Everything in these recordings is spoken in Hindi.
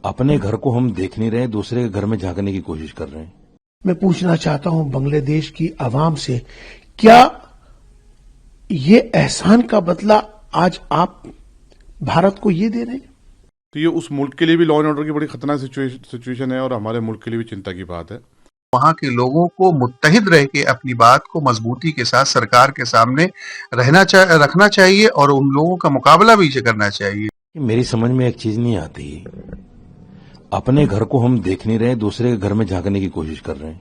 अपने घर को हम देख नहीं रहे, दूसरे के घर में झांकने की कोशिश कर रहे हैं। मैं पूछना चाहता हूं बांग्लादेश की आवाम से, क्या ये एहसान का बदला आज आप भारत को ये दे रहे हैं? तो ये उस मुल्क के लिए भी लॉ एंड ऑर्डर की बड़ी खतरनाक सिचुएशन है और हमारे मुल्क के लिए भी चिंता की बात है। वहां के लोगों को मुत्तहिद रह के अपनी बात को मजबूती के साथ सरकार के सामने रखना चाहिए और उन लोगों का मुकाबला भी करना चाहिए। मेरी समझ में एक चीज नहीं आती, अपने घर को हम देख नहीं रहे, दूसरे के घर में झांकने की कोशिश कर रहे हैं।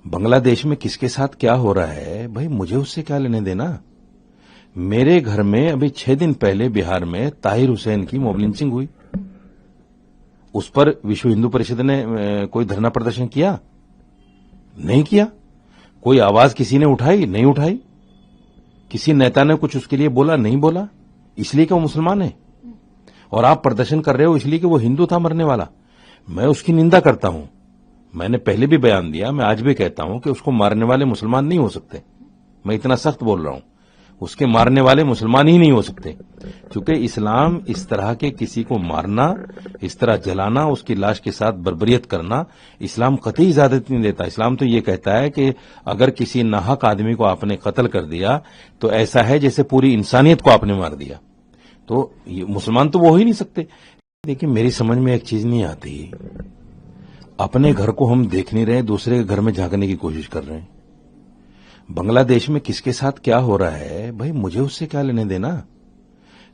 बांग्लादेश में किसके साथ क्या हो रहा है भाई, मुझे उससे क्या लेने देना। मेरे घर में अभी 6 दिन पहले बिहार में ताहिर हुसैन की मॉब लिंचिंग हुई, उस पर विश्व हिंदू परिषद ने कोई धरना प्रदर्शन किया? नहीं किया। कोई आवाज किसी ने उठाई? नहीं उठाई। किसी नेता ने कुछ उसके लिए बोला? नहीं बोला। इसलिए कि वो मुसलमान है। और आप प्रदर्शन कर रहे हो इसलिए कि वो हिंदू था मरने वाला। मैं उसकी निंदा करता हूं, मैंने पहले भी बयान दिया, मैं आज भी कहता हूं कि उसको मारने वाले मुसलमान नहीं हो सकते। मैं इतना सख्त बोल रहा हूं, उसके मारने वाले मुसलमान ही नहीं हो सकते, क्योंकि इस्लाम इस तरह के किसी को मारना, इस तरह जलाना, उसकी लाश के साथ बर्बरियत करना, इस्लाम कतई इजाजत नहीं देता। इस्लाम तो ये कहता है कि अगर किसी नाहक आदमी को आपने कत्ल कर दिया तो ऐसा है जैसे पूरी इंसानियत को आपने मार दिया। तो ये मुसलमान तो वो हो ही नहीं सकते। देखिए, मेरी समझ में एक चीज नहीं आती, अपने घर को हम देख नहीं रहे, दूसरे के घर में झांकने की कोशिश कर रहे हैं। बांग्लादेश में किसके साथ क्या हो रहा है भाई, मुझे उससे क्या लेने देना।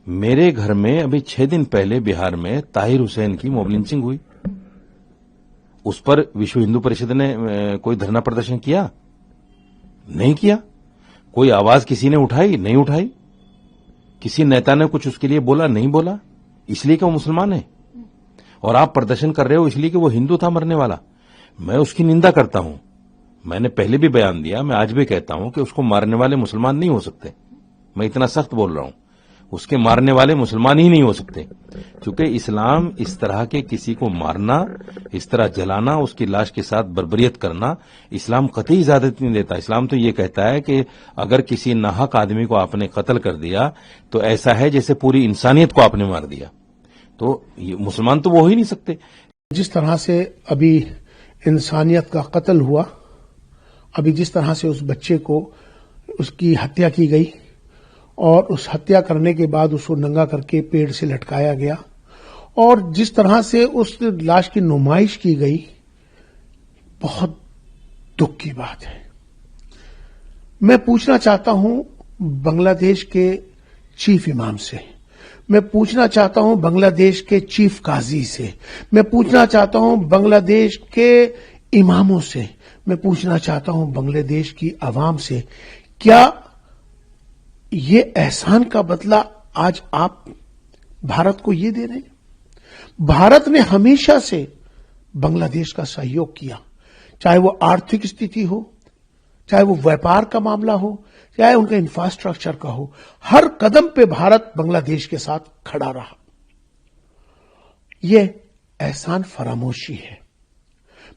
मेरे घर में अभी 6 दिन पहले बिहार में ताहिर हुसैन की मॉब लिंचिंग हुई, उस पर विश्व हिंदू परिषद ने कोई धरना प्रदर्शन किया? नहीं किया। कोई आवाज किसी ने उठाई? नहीं उठाई। किसी नेता ने कुछ उसके लिए बोला? नहीं बोला। इसलिए कि वो मुसलमान है। और आप प्रदर्शन कर रहे हो इसलिए कि वो हिंदू था मरने वाला। मैं उसकी निंदा करता हूं, मैंने पहले भी बयान दिया, मैं आज भी कहता हूं कि उसको मारने वाले मुसलमान नहीं हो सकते। मैं इतना सख्त बोल रहा हूं, उसके मारने वाले मुसलमान ही नहीं हो सकते, क्योंकि इस्लाम इस तरह के किसी को मारना, इस तरह जलाना, उसकी लाश के साथ बर्बरियत करना, इस्लाम कतई इजाजत नहीं देता। इस्लाम तो ये कहता है कि अगर किसी नाहक आदमी को आपने कत्ल कर दिया तो ऐसा है जैसे पूरी इंसानियत को आपने मार दिया। तो ये मुसलमान तो वो हो ही नहीं सकते। जिस तरह से अभी इंसानियत का कत्ल हुआ, अभी जिस तरह से उस बच्चे को उसकी हत्या की गई और उस हत्या करने के बाद उसको नंगा करके पेड़ से लटकाया गया, और जिस तरह से उस लाश की नुमाइश की गई, बहुत दुख की बात है। मैं पूछना चाहता हूं बांग्लादेश के चीफ इमाम से, मैं पूछना चाहता हूं बांग्लादेश के चीफ काजी से, मैं पूछना चाहता हूं बांग्लादेश के इमामों से, मैं पूछना चाहता हूं बांग्लादेश की आवाम से, क्या ये एहसान का बदला आज आप भारत को ये दे रहे हैं? भारत ने हमेशा से बांग्लादेश का सहयोग किया, चाहे वो आर्थिक स्थिति हो, चाहे वो व्यापार का मामला हो, चाहे उनका इंफ्रास्ट्रक्चर का हो। हर कदम पे भारत बांग्लादेश के साथ खड़ा रहा। यह एहसान फरामोशी है।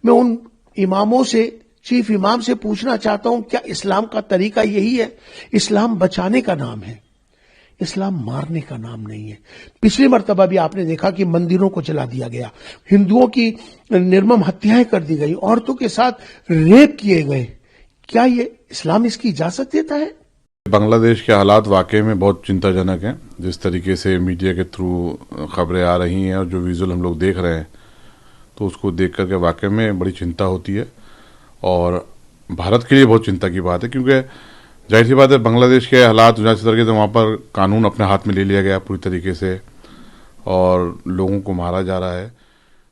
मैं उन इमामों से, चीफ इमाम से पूछना चाहता हूं, क्या इस्लाम का तरीका यही है? इस्लाम बचाने का नाम है, इस्लाम मारने का नाम नहीं है। पिछली मर्तबा भी आपने देखा कि मंदिरों को जला दिया गया, हिंदुओं की निर्मम हत्याएं कर दी गई, औरतों के साथ रेप किए गए। क्या ये इस्लाम इसकी इजाजत देता है? बांग्लादेश के हालात वाकई में बहुत चिंताजनक हैं। जिस तरीके से मीडिया के थ्रू खबरें आ रही हैं और जो विजुअल हम लोग देख रहे हैं, तो उसको देख करके वाकई में बड़ी चिंता होती है और भारत के लिए बहुत चिंता की बात है, क्योंकि जाहिर सी बात है बांग्लादेश के हालात जिस तरीके से वहाँ पर कानून अपने हाथ में ले लिया गया पूरी तरीके से और लोगों को मारा जा रहा है।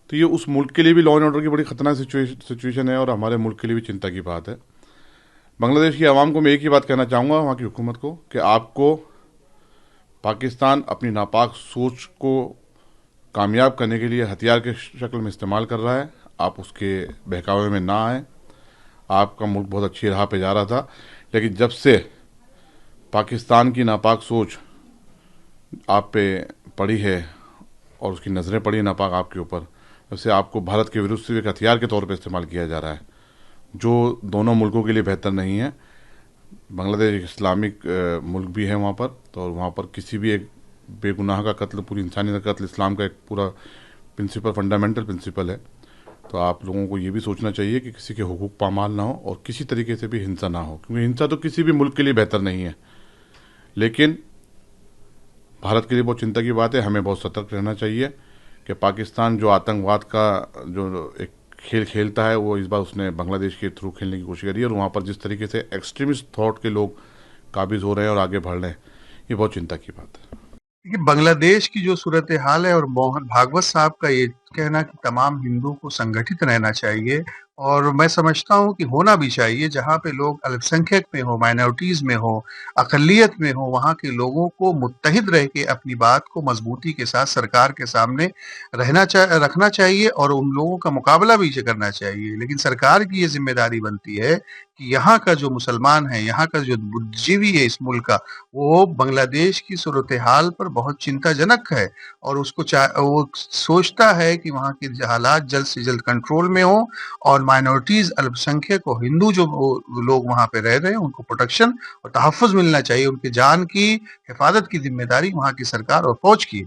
तो ये उस मुल्क के लिए भी लॉ एंड ऑर्डर की बड़ी खतरनाक सिचुएशन है और हमारे मुल्क के लिए भी चिंता की बात है। बांग्लादेश की आवाम को मैं एक ही बात कहना चाहूँगा, वहाँ की हुकूमत को, कि आपको पाकिस्तान अपनी नापाक सोच को कामयाब करने के लिए हथियार के शक्ल में इस्तेमाल कर रहा है। आप उसके बहकावे में ना आए। आपका मुल्क बहुत अच्छी राह पे जा रहा था, लेकिन जब से पाकिस्तान की नापाक सोच आप पे पड़ी है और उसकी नज़रें पड़ी है नापाक आपके ऊपर, तब से आपको भारत के विरुद्ध सिर्फ एक हथियार के तौर पे इस्तेमाल किया जा रहा है, जो दोनों मुल्कों के लिए बेहतर नहीं है। बांग्लादेश एक इस्लामिक मुल्क भी है वहाँ पर, तो वहाँ पर किसी भी एक बेगुनाह का कत्ल, पूरी इंसानियत का कत्ल, इस्लाम का एक पूरा प्रिंसिपल फंडामेंटल प्रिंसिपल है। तो आप लोगों को ये भी सोचना चाहिए कि किसी के हुकूक पामाल ना हो और किसी तरीके से भी हिंसा ना हो, क्योंकि हिंसा तो किसी भी मुल्क के लिए बेहतर नहीं है। लेकिन भारत के लिए बहुत चिंता की बात है, हमें बहुत सतर्क रहना चाहिए कि पाकिस्तान जो आतंकवाद का जो एक खेल खेलता है, वो इस बार उसने बांग्लादेश के थ्रू खेलने की कोशिश करी है, और वहाँ पर जिस तरीके से एक्सट्रीमिस्ट थॉट के लोग काबिज हो रहे हैं और आगे बढ़ रहे हैं, ये बहुत चिंता की बात है। देखिए, बांग्लादेश की जो सूरत हाल है और मोहन भागवत साहब का ये कहना कि तमाम हिंदुओं को संगठित रहना चाहिए, और मैं समझता हूँ कि होना भी चाहिए, जहाँ पे लोग अल्पसंख्यक में हो, माइनॉरिटीज में हो, अकलियत में हो, वहाँ के लोगों को मुत्तहिद रह के अपनी बात को मजबूती के साथ सरकार के सामने रखना चाहिए और उन लोगों का मुकाबला भी करना चाहिए। लेकिन सरकार की ये जिम्मेदारी बनती है कि यहाँ का जो मुसलमान है, यहाँ का जो बुद्धिजीवी है इस मुल्क का, वो बांग्लादेश की सूरत हाल पर बहुत चिंताजनक है, और वो सोचता है कि वहाँ के हालात जल्द से जल्द कंट्रोल में हो, और माइनॉरिटीज, अल्पसंख्यक और हिंदू जो लोग वहाँ पे रह रहे हैं उनको प्रोटेक्शन और तहफ़्फ़ुज़ मिलना चाहिए। उनकी जान की हिफाजत की जिम्मेदारी वहाँ की सरकार और फौज की है।